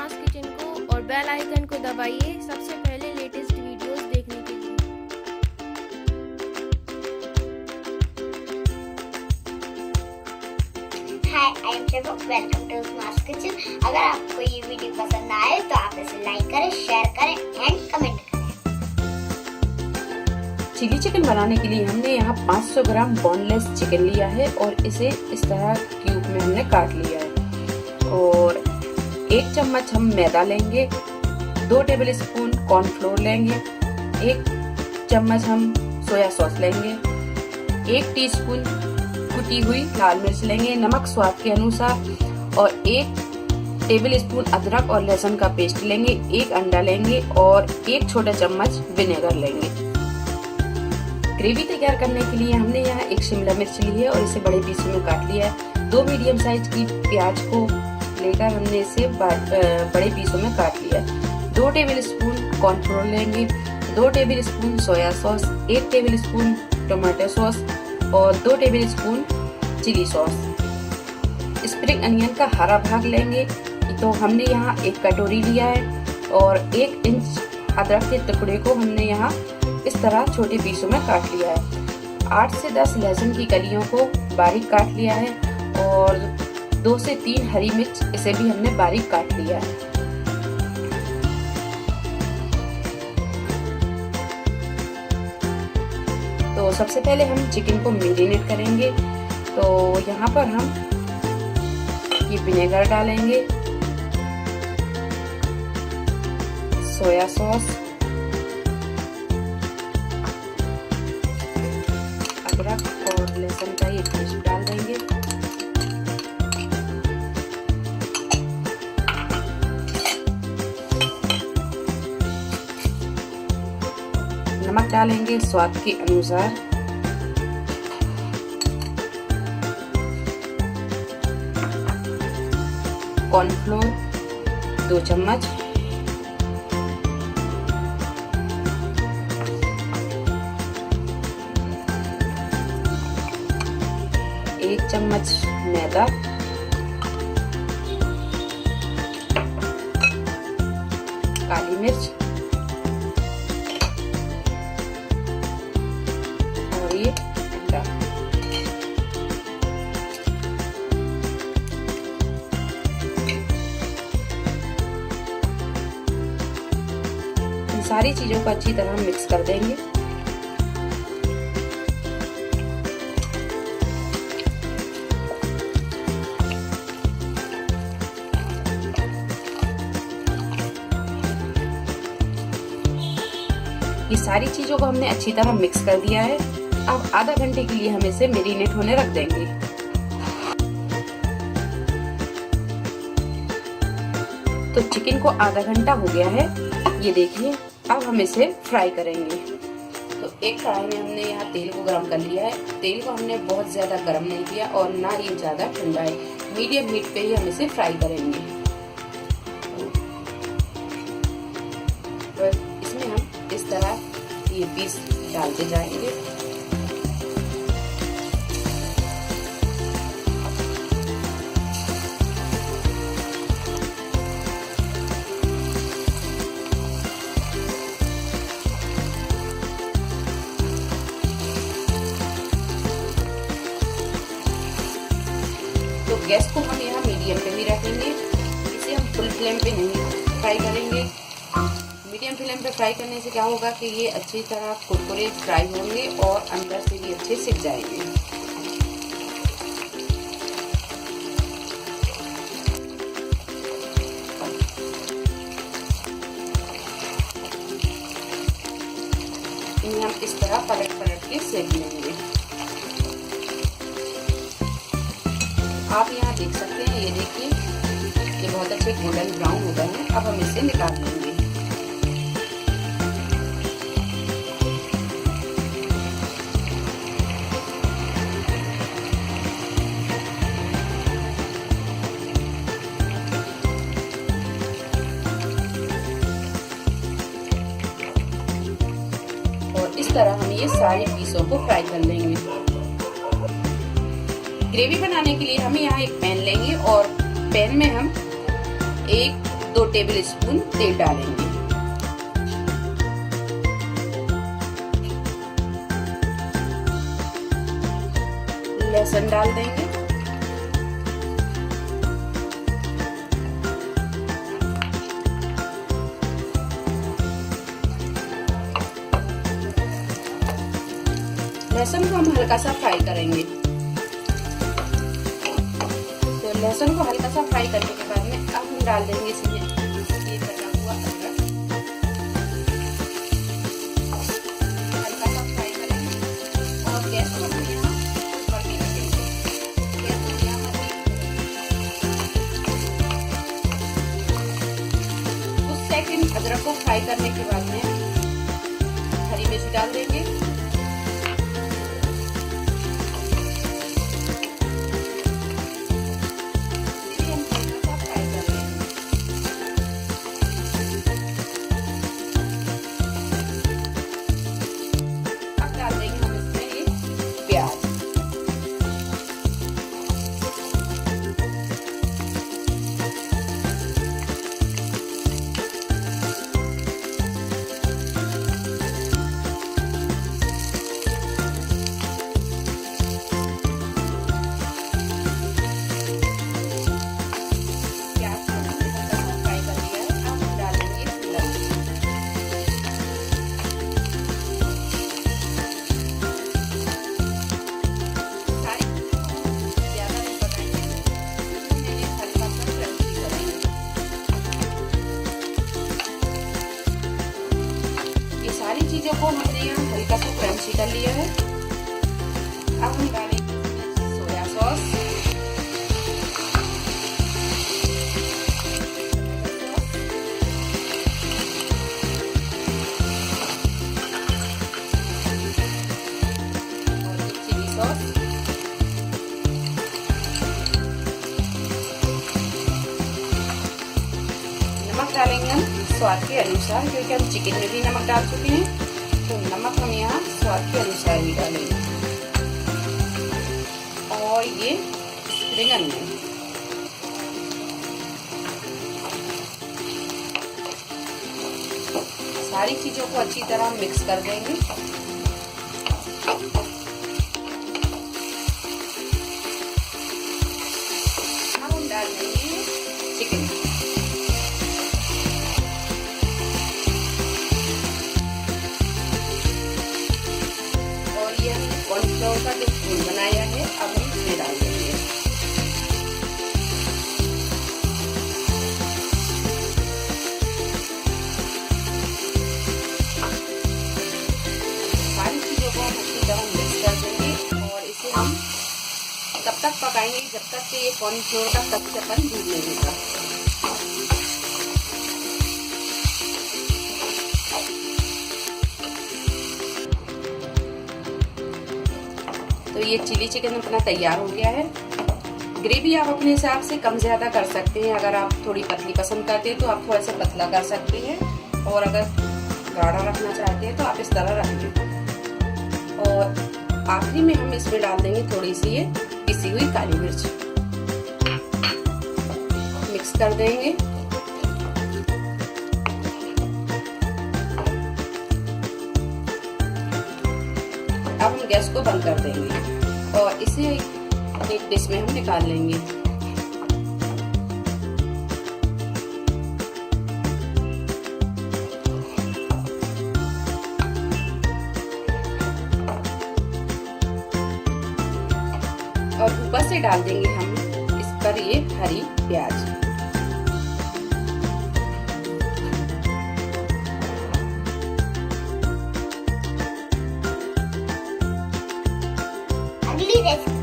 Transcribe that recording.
मास kitchen को और bell icon को दबाइए सबसे पहले लेटेस्ट वीडियोस देखने के लिए। Hi, I am Shefa, welcome to mass kitchen. अगर आपको ये वीडियो पसंद आए तो आप इसे लाइक करें, शेयर करें एंड कमेंट करें। चिली चिकन बनाने के लिए हमने यहाँ 500 ग्राम बोनलेस चिकन लिया है और इसे इस तरह क्यूब में हमने काट लिया है। और 1 चम्मच हम मैदा लेंगे, 2 टेबल स्पून कॉर्नफ्लोर लेंगे, 1 चम्मच हम सोया सॉस लेंगे, 1 टीस्पून कुटी हुई लाल मिर्च लेंगे, नमक स्वाद के अनुसार और 1 टेबल स्पून अदरक और लहसुन का पेस्ट लेंगे, 1 अंडा लेंगे और 1 छोटा चम्मच विनेगर लेंगे। ग्रेवी तैयार करने के लिए हमने यहाँ 1 शिमला मिर्च ली है और इसे बड़े पीसों में काट लिया है। 2 मीडियम साइज की प्याज को लेकर हमने इसे बड़े पीसों में काट लिया है। 2 टेबल स्पून कॉर्नफ्लोर लेंगे, 2 table spoon soya sauce, 1 table spoon tomato sauce और 2 table spoon chilli sauce. Spring onion का हरा भाग लेंगे, तो हमने यहाँ 1 कटोरी लिया है और 1 इंच अदरक के टुकड़े को हमने यहाँ इस तरह छोटे पीसों में काट लिया है। 8 से 10 लहसुन की कलियों को बारीक काट लिया है और 2 से 3 हरी मिर्च, इसे भी हमने बारीक काट लिया है। तो सबसे पहले हम चिकन को मैरिनेट करेंगे। तो यहाँ पर हम ये विनेगर डालेंगे, सोया सॉस, अदरक और लहसुन का ये पेस्ट डाल देंगे, नमक डालेंगे स्वाद के अनुसार, कॉर्नफ्लोर 2 चम्मच, एक चम्मच मैदा, काली मिर्च और ये अंडा। इन सारी चीजों को अच्छी तरह मिक्स कर देंगे। ये सारी चीजों को हमने अच्छी तरह मिक्स कर दिया है। अब आधा घंटे के लिए हम इसे मैरिनेट होने रख देंगे। तो चिकन को आधा घंटा हो गया है, ये देखिए। अब हम इसे फ्राई करेंगे। तो एक कढ़ाई में हमने यहाँ तेल को गरम कर लिया है। तेल को हमने बहुत ज्यादा गरम नहीं किया और ना ये ज्यादा ठंडा है, मीडियम हीट पे ही हम इसे फ्राई करेंगे। तो इसमें हम इस तरह ये पीस डालते जाएंगे। तो गैस को हम यहाँ मीडियम पे ही रखेंगे, इसे हम फुल फ्लेम पे नहीं फ्राई करेंगे। मीडियम फ्लेम पे फ्राई करने से क्या होगा कि ये अच्छी तरह कुरकुरे फ्राई होंगे और अंदर से भी अच्छे सिक जाएंगे। इन्हें हम इस तरह पलट पलट के सेक लेंगे। आप यहाँ देख सकते हैं, ये देखिए ये बहुत अच्छे गोल्डन ब्राउन हो गए हैं। अब हम इसे निकाल लेंगे। और इस तरह हम ये सारे पीसों को फ्राई कर लेंगे। ग्रेवी बनाने के लिए हम यहाँ एक पैन लेंगे और पैन में हम 2 टेबल स्पून तेल डालेंगे। लहसुन डाल देंगे। लहसुन को हम हल्का सा फ्राई करेंगे। तो लहसुन को हल्का सा फ्राई करने के बाद में अब हम डाल देंगे इसमें ये कटा हुआ अदरक। हल्का सा फ्राई करेंगे और गैस को हम यहाँ बढ़ने देंगे। गैस को यहाँ कुछ सेकंड अदरक को फ्राई करने के बाद में हरी मिर्च डाल देंगे। चीजों को हमने यहाँ हल्का सा क्रंची कर लिया है। अब हम डालेंगे सोया सॉस, और चिली सॉस, नमक डालेंगे हम स्वाद के अनुसार, क्योंकि हम चिकन में भी नमक डाल चुके हैं, तो नमक हम यहाँ स्वाद के अनुसार ही डालेंगे। और ये स्प्रिंग अनियन, सारी चीजों को अच्छी तरह मिक्स कर देंगे। अब हम डाल देंगे चिकन। कॉर्नफ्लोर का जो घोल बनाया है अब हम इसमें डाल देंगे। सारी चीजों को हम अच्छी तरह मिक्स कर देंगे और इसे हम तब तक पकाएंगे जब तक कि ये कॉर्नफ्लोर का कच्चापन दूर नहीं होगा। तो ये चिली चिकन अपना तैयार हो गया है। ग्रेवी आप अपने हिसाब से कम ज्यादा कर सकते हैं। अगर आप थोड़ी पतली पसंद करते हैं तो आप थोड़ा सा पतला कर सकते हैं, और अगर गाढ़ा रखना चाहते हैं तो आप इस तरह रख लें। और आखिरी में हम इसमें डाल देंगे थोड़ी सी ये पिसी हुई काली मिर्च, मिक्स कर देंगे। अब हम गैस को बंद कर देंगे और इसे एक डिश में हम निकाल लेंगे। और ऊपर से डाल देंगे हम इस पर ये हरी प्याज। अगली रेसिपी